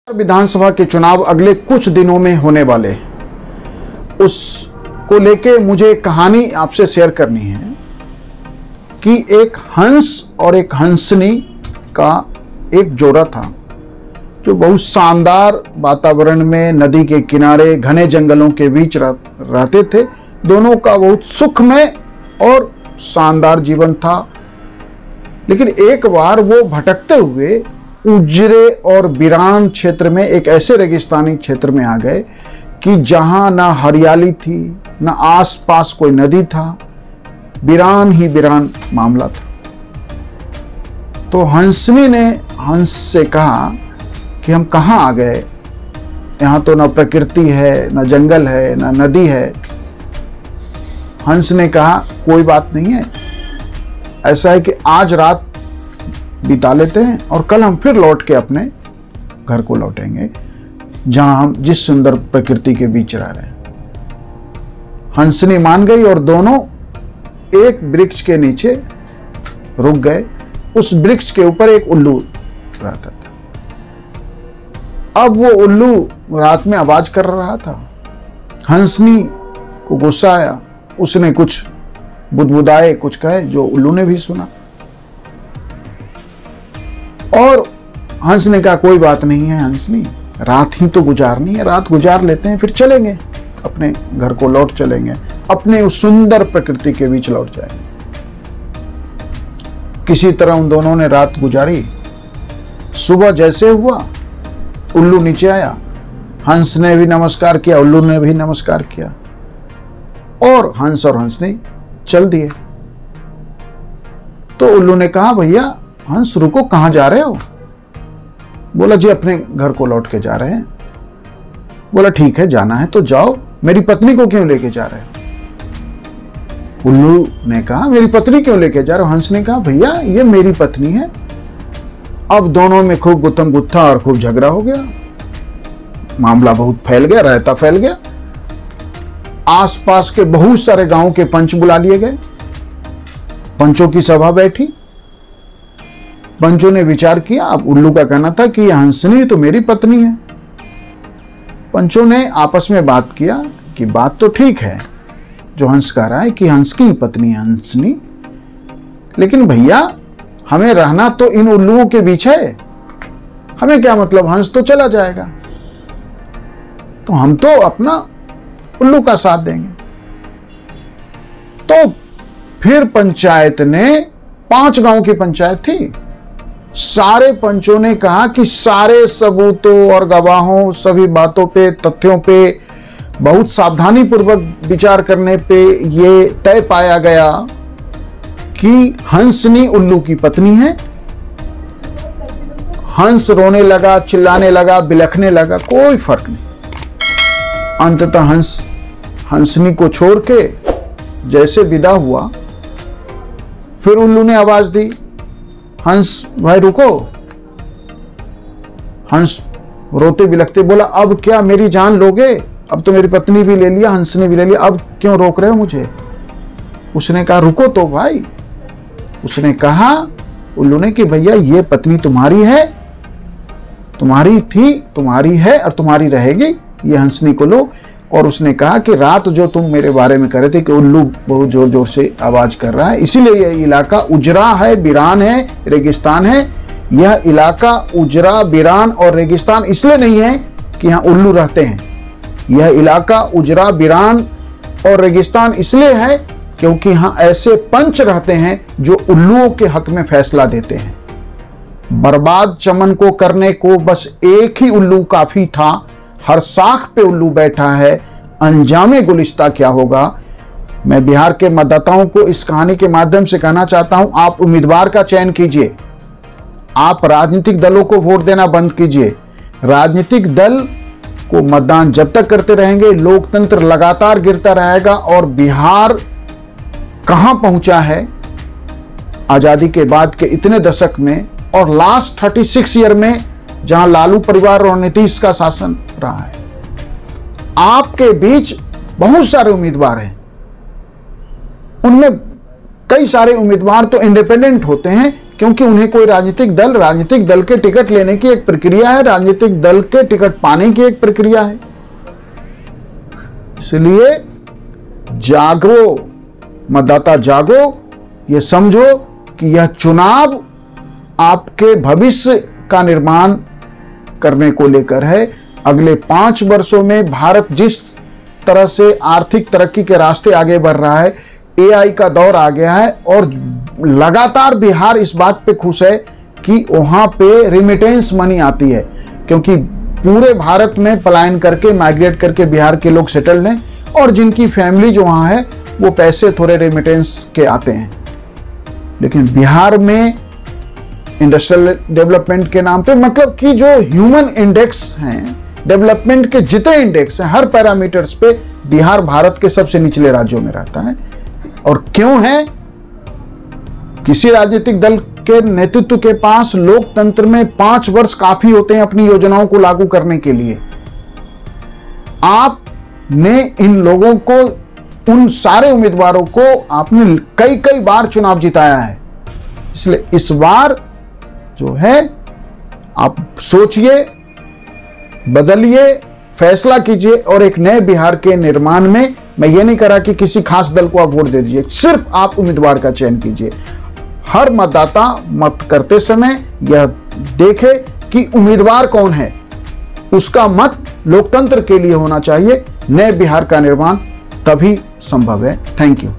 विधानसभा के चुनाव अगले कुछ दिनों में होने वाले, उसको लेके मुझे एक कहानी आपसे शेयर करनी है कि एक हंस और एक हंसनी का एक जोड़ा था जो बहुत शानदार वातावरण में नदी के किनारे घने जंगलों के बीच रहते थे। दोनों का बहुत सुखमय और शानदार जीवन था। लेकिन एक बार वो भटकते हुए उजरे और वीरान क्षेत्र में, एक ऐसे रेगिस्तानी क्षेत्र में आ गए कि जहां ना हरियाली थी, ना आसपास कोई नदी था, वीरान ही वीरान मामला था। तो हंसनी ने हंस से कहा कि हम कहाँ आ गए, यहाँ तो ना प्रकृति है, ना जंगल है, ना नदी है। हंस ने कहा कोई बात नहीं है, ऐसा है कि आज रात बिता लेते हैं और कल हम फिर लौट के अपने घर को लौटेंगे जहां हम जिस सुंदर प्रकृति के बीच रह रहे हैं। हंसनी मान गई और दोनों एक वृक्ष के नीचे रुक गए। उस वृक्ष के ऊपर एक उल्लू रहता था। अब वो उल्लू रात में आवाज कर रहा था। हंसनी को गुस्सा आया, उसने कुछ बुदबुदाए, कुछ कहे जो उल्लू ने भी सुना। और हंस ने कहा कोई बात नहीं है हंसनी, रात ही तो गुजारनी है, रात गुजार लेते हैं, फिर चलेंगे अपने घर को, लौट चलेंगे, अपने उस सुंदर प्रकृति के बीच लौट जाएंगे। किसी तरह उन दोनों ने रात गुजारी। सुबह जैसे हुआ उल्लू नीचे आया, हंस ने भी नमस्कार किया, उल्लू ने भी नमस्कार किया और हंस और हंसनी चल दिए। तो उल्लू ने कहा भैया हंस रुको, कहां जा रहे हो? बोला जी अपने घर को लौट के जा रहे हैं। बोला ठीक है, जाना है तो जाओ, मेरी पत्नी को क्यों लेके जा रहे हो? उल्लू ने कहा मेरी पत्नी क्यों लेके जा रहे हो? हंस ने कहा भैया ये मेरी पत्नी है। अब दोनों में खूब गुत्थम गुत्था और खूब झगड़ा हो गया। मामला बहुत फैल गया, रहता फैल गया। आसपास के बहुत सारे गांव के पंच बुला लिए गए। पंचों की सभा बैठी। पंचों ने विचार किया। अब उल्लू का कहना था कि हंसनी तो मेरी पत्नी है। पंचों ने आपस में बात किया कि बात तो ठीक है जो हंस कह रहा है कि हंस की पत्नी है हंसनी, लेकिन भैया हमें रहना तो इन उल्लुओं के बीच है। हमें क्या मतलब, हंस तो चला जाएगा, तो हम तो अपना उल्लू का साथ देंगे। तो फिर पंचायत ने, 5 गांव की पंचायत थी, सारे पंचों ने कहा कि सारे सबूतों और गवाहों, सभी बातों पे, तथ्यों पे बहुत सावधानी पूर्वक विचार करने पे ये तय पाया गया कि हंसनी उल्लू की पत्नी है। हंस रोने लगा, चिल्लाने लगा, बिलखने लगा, कोई फर्क नहीं। अंततः हंसनी को छोड़ के जैसे विदा हुआ, फिर उल्लू ने आवाज दी हंस भाई रुको। हंस रोते बिलखते बोला अब क्या मेरी जान लोगे? अब तो मेरी पत्नी भी ले लिया, हंस ने भी ले लिया, अब क्यों रोक रहे हो मुझे? उसने कहा रुको तो भाई। उसने कहा उल्लू ने कि भैया ये पत्नी तुम्हारी है, तुम्हारी थी, तुम्हारी है और तुम्हारी रहेगी, ये हंसनी को लो। और उसने कहा कि रात जो तुम मेरे बारे में कर रहे थे कि उल्लू बहुत जोर जोर से आवाज कर रहा है, इसीलिए यह इलाका उजरा है, वीरान है, रेगिस्तान है। यह इलाका उजरा, वीरान और रेगिस्तान इसलिए नहीं है कि यहाँ उल्लू रहते हैं। यह इलाका उजरा, वीरान और रेगिस्तान इसलिए है क्योंकि यहाँ ऐसे पंच रहते हैं जो उल्लुओं के हक में फैसला देते हैं। बर्बाद चमन को करने को बस एक ही उल्लू काफी था। हर साख पे उल्लू बैठा है, अंजामे गुलिस्ता क्या होगा? मैं बिहार के मतदाताओं को इस कहानी के माध्यम से कहना चाहता हूं, आप उम्मीदवार का चयन कीजिए, आप राजनीतिक दलों को वोट देना बंद कीजिए। राजनीतिक दल को मतदान जब तक करते रहेंगे, लोकतंत्र लगातार गिरता रहेगा। और बिहार कहां पहुंचा है आजादी के बाद के इतने दशक में, और लास्ट 36 ईयर में जहां लालू परिवार और नीतीश का शासन रहा है। आपके बीच बहुत सारे उम्मीदवार हैं, उनमें कई सारे उम्मीदवार तो इंडिपेंडेंट होते हैं, क्योंकि उन्हें कोई राजनीतिक दल के टिकट लेने की एक प्रक्रिया है, राजनीतिक दल के टिकट पाने की एक प्रक्रिया है। इसलिए जागो मतदाता, जागो, ये समझो कि यह चुनाव आपके भविष्य का निर्माण करने को लेकर है। अगले 5 वर्षों में भारत जिस तरह से आर्थिक तरक्की के रास्ते आगे बढ़ रहा है, एआई का दौर आ गया है और लगातार बिहार इस बात पे खुश है कि वहां पे रिमिटेंस मनी आती है, क्योंकि पूरे भारत में पलायन करके, माइग्रेट करके बिहार के लोग सेटल्ड हैं और जिनकी फैमिली जो वहां है वो पैसे थोड़े रेमिटेंस के आते हैं। लेकिन बिहार में इंडस्ट्रियल डेवलपमेंट के नाम पे, मतलब कि जो ह्यूमन इंडेक्स हैं, डेवलपमेंट के जितने इंडेक्स हैं, हर पैरामीटर्स पे बिहार भारत के सबसे निचले राज्यों में रहता है। और क्यों है? किसी राजनीतिक दल के नेतृत्व के पास लोकतंत्र में 5 वर्ष काफी होते हैं अपनी योजनाओं को लागू करने के लिए। आपने इन लोगों को, उन सारे उम्मीदवारों को आपने कई बार चुनाव जिताया है। इसलिए इस बार जो है आप सोचिए, बदलिए, फैसला कीजिए और एक नए बिहार के निर्माण में, मैं ये नहीं कह रहा कि किसी खास दल को आप वोट दे दीजिए, सिर्फ आप उम्मीदवार का चयन कीजिए। हर मतदाता मत करते समय यह देखे कि उम्मीदवार कौन है, उसका मत लोकतंत्र के लिए होना चाहिए। नए बिहार का निर्माण तभी संभव है। Thank you.